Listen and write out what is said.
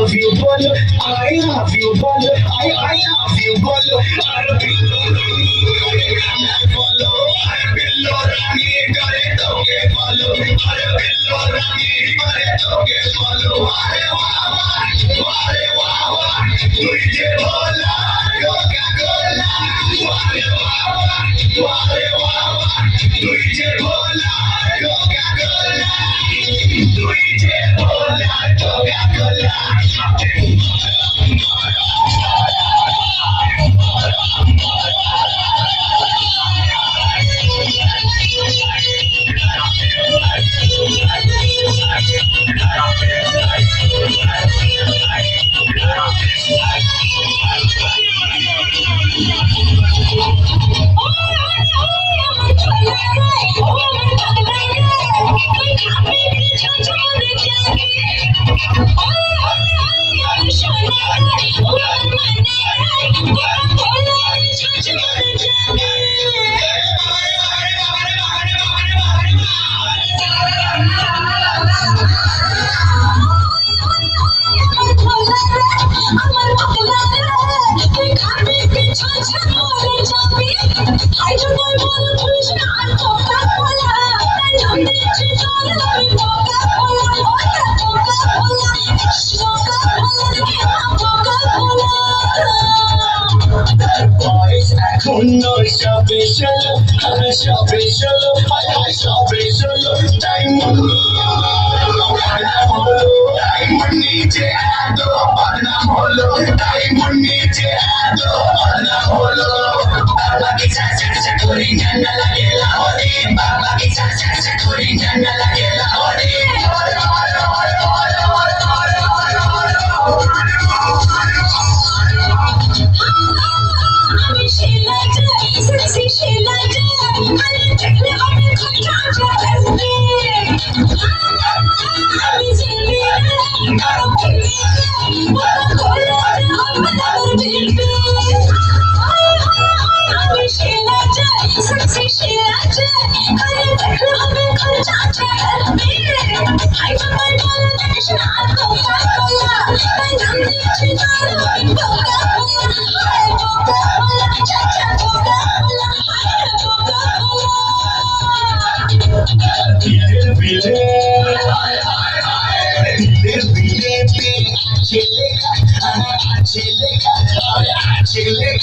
love you bolo, I love you bolo, I love you bolo, আর বিল্লো রানী বলো, আর বিল্লো রানী করে তোকে বলো, আর বিল্লো রানী করে তোকে বলো, আরে বাবা তুই যে ভোলা কোকা কোলা, আরে বাবা তুই যে ভোলা কোকা কোলা, তুই যে ভোলা কোকা কোলা। সবে চলো, সবে চলো, সবে চলো, ডায়মন্ড নিচে এত বদনাম হলো, ডায়মন্ড নিচে এত বদনাম হলো, বাবা কি চাচা করি জানা লাগে লাহোরে, বাবা কি চাচা করি জানা লাগে লাহোরে, Chile,